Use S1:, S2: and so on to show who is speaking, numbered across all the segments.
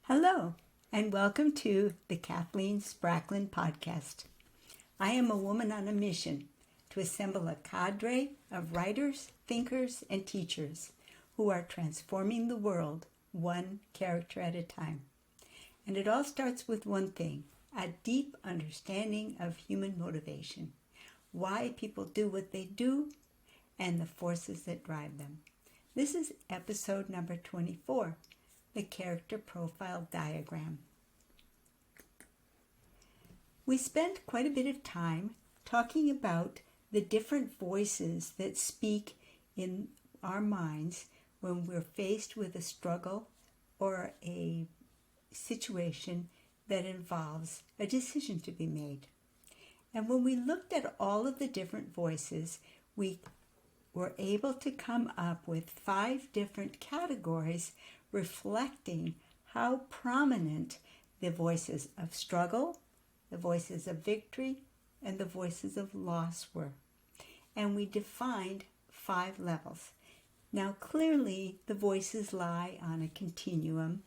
S1: Hello, and welcome to the Kathleen Spracklin podcast. I am a woman on a mission to assemble a cadre of writers, thinkers, and teachers who are transforming the world one character at a time. And it all starts with one thing: a deep understanding of human motivation, why people do what they do, and the forces that drive them. This is episode number 24. The character profile diagram. We spent quite a bit of time talking about the different voices that speak in our minds when we're faced with a struggle or a situation that involves a decision to be made. And when we looked at all of the different voices, we were able to come up with 5 different categories reflecting how prominent the voices of struggle, the voices of victory, and the voices of loss were. And we defined 5 levels. Now, clearly, the voices lie on a continuum,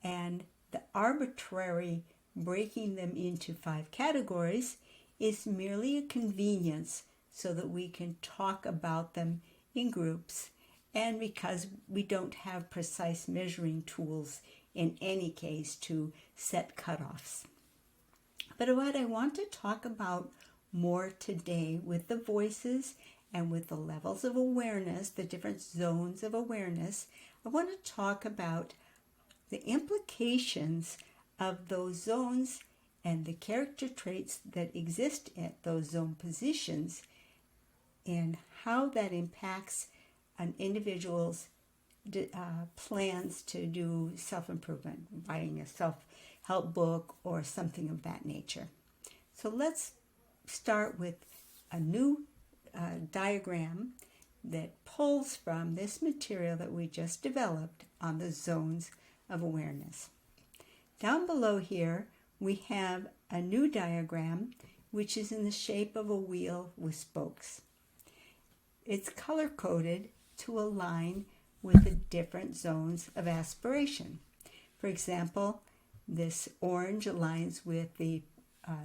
S1: and the arbitrary breaking them into 5 categories is merely a convenience so that we can talk about them in groups, and because we don't have precise measuring tools in any case to set cutoffs. But what I want to talk about more today with the voices and with the levels of awareness, the different zones of awareness, I want to talk about the implications of those zones and the character traits that exist at those zone positions and how that impacts an individual's plans to do self-improvement, writing a self-help book or something of that nature. So let's start with a new diagram that pulls from this material that we just developed on the zones of awareness. Down below here, we have a new diagram which is in the shape of a wheel with spokes. It's color-coded to align with the different zones of aspiration. For example, this orange aligns with the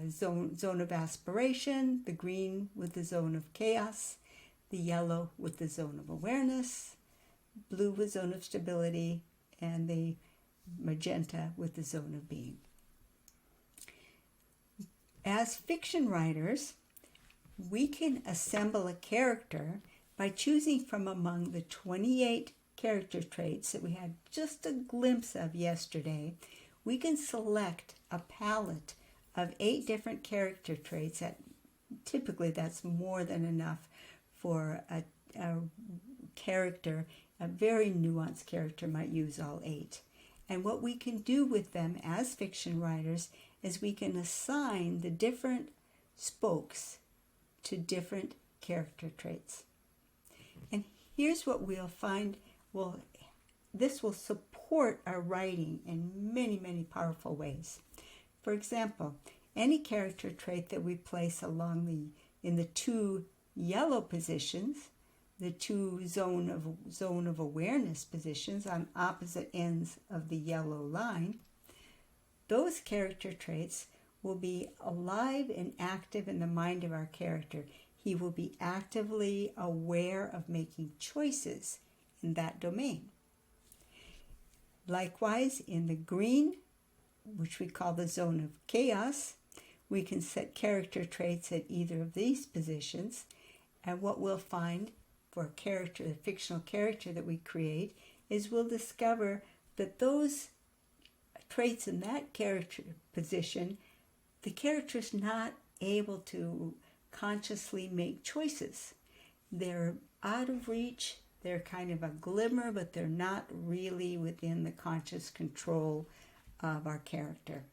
S1: zone of aspiration, the green with the zone of chaos, the yellow with the zone of awareness, blue with zone of stability, and the magenta with the zone of being. As fiction writers, we can assemble a character by choosing from among the 28 character traits that we had just a glimpse of yesterday. We can select a palette of 8 different character traits. Typically that's more than enough for a character. A very nuanced character might use all 8. And what we can do with them as fiction writers is we can assign the different spokes to different character traits. And here's what we'll find. This will support our writing in many, many powerful ways. For example, any character trait that we place in the 2 yellow positions, the 2 zone of awareness positions on opposite ends of the yellow line, those character traits will be alive and active in the mind of our character. He will be actively aware of making choices in that domain. Likewise, in the green, which we call the zone of chaos, we can set character traits at either of these positions. And what we'll find for a fictional character that we create, is we'll discover that those traits in that character position, the character is not able to consciously make choices. They're out of reach, they're kind of a glimmer, but they're not really within the conscious control of our character.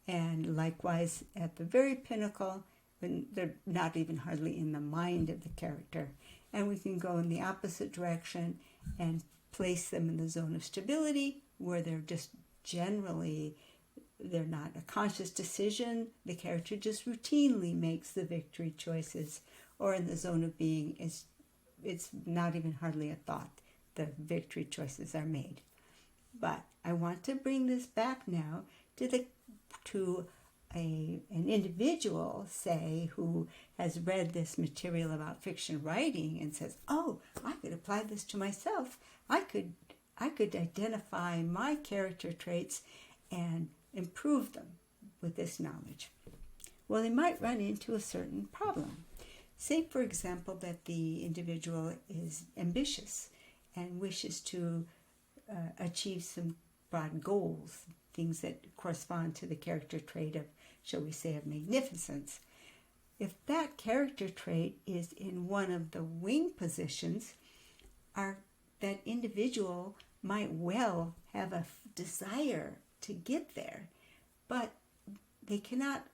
S1: And likewise, at the very pinnacle, they're not even hardly in the mind of the character. And we can go in the opposite direction and place them in the zone of stability, where they're just generally, they're not a conscious decision. The character just routinely makes the victory choices. Or in the zone of being, it's not even hardly a thought. The victory choices are made. But I want to bring this back now to an individual, say, who has read this material about fiction writing and says, oh, I could apply this to myself. I could identify my character traits and improve them with this knowledge. Well, they might run into a certain problem. Say, for example, that the individual is ambitious and wishes to achieve some broad goals, things that correspond to the character trait of, shall we say, of magnificence. If that character trait is in one of the wing positions, that individual might well have a desire to get there, but they cannot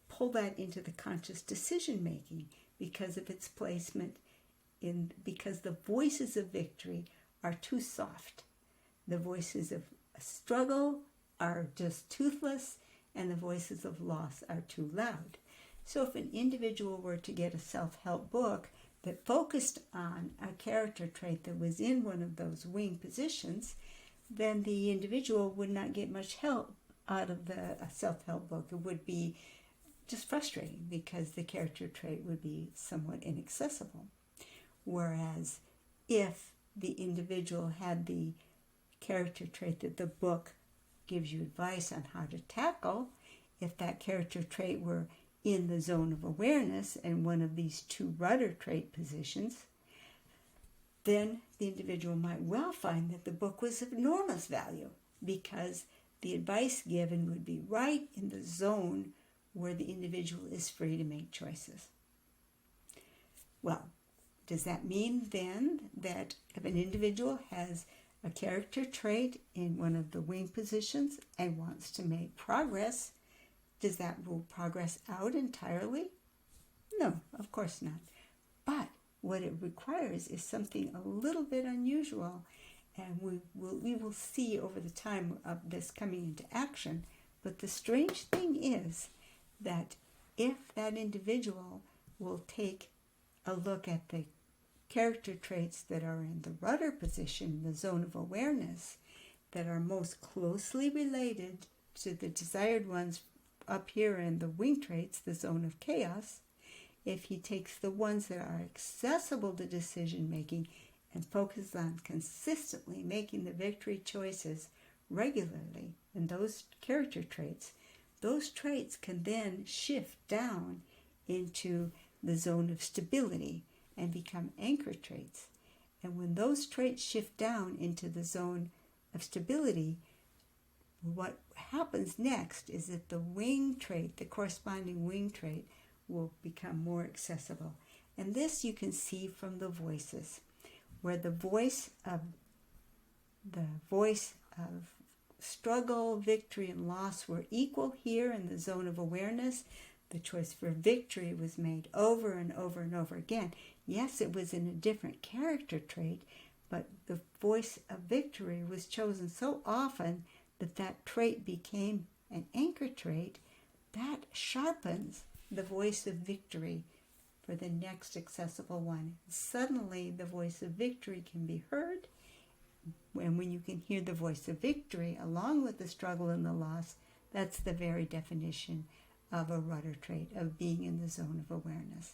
S1: pull that into the conscious decision making because of its placement because the voices of victory are too soft. The voices of struggle are just toothless, and the voices of loss are too loud. So if an individual were to get a self-help book that focused on a character trait that was in one of those wing positions, then the individual would not get much help out of the self-help book. It would be just frustrating because the character trait would be somewhat inaccessible. Whereas if the individual had the character trait that the book gives you advice on how to tackle, if that character trait were in the zone of awareness and one of these two rudder trait positions, then the individual might well find that the book was of enormous value because the advice given would be right in the zone where the individual is free to make choices. Well, does that mean then that if an individual has a character trait in one of the wing positions and wants to make progress, does that rule progress out entirely? No, of course not. But what it requires is something a little bit unusual, and we will see over the time of this coming into action. But the strange thing is that if that individual will take a look at the character traits that are in the rudder position, the zone of awareness, that are most closely related to the desired ones up here in the wing traits, the zone of chaos, if he takes the ones that are accessible to decision making and focuses on consistently making the victory choices regularly in those character traits, those traits can then shift down into the zone of stability and become anchor traits. And when those traits shift down into the zone of stability, what happens next is that the wing trait, the corresponding wing trait, will become more accessible. And this you can see from the voices, where the voice of struggle, victory, and loss were equal here in the zone of awareness. The choice for victory was made over and over and over again. Yes, it was in a different character trait, but the voice of victory was chosen so often that that trait became an anchor trait. That sharpens the voice of victory for the next accessible one. Suddenly, the voice of victory can be heard, and when you can hear the voice of victory along with the struggle and the loss, that's the very definition of a rudder trait, of being in the zone of awareness.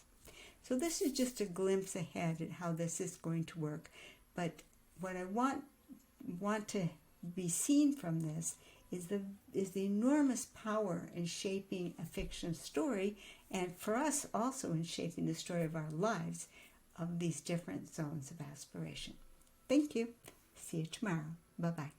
S1: So this is just a glimpse ahead at how this is going to work. But what I want to be seen from this is the enormous power in shaping a fiction story, and for us also in shaping the story of our lives, of these different zones of aspiration. Thank you. See you tomorrow. Bye-bye.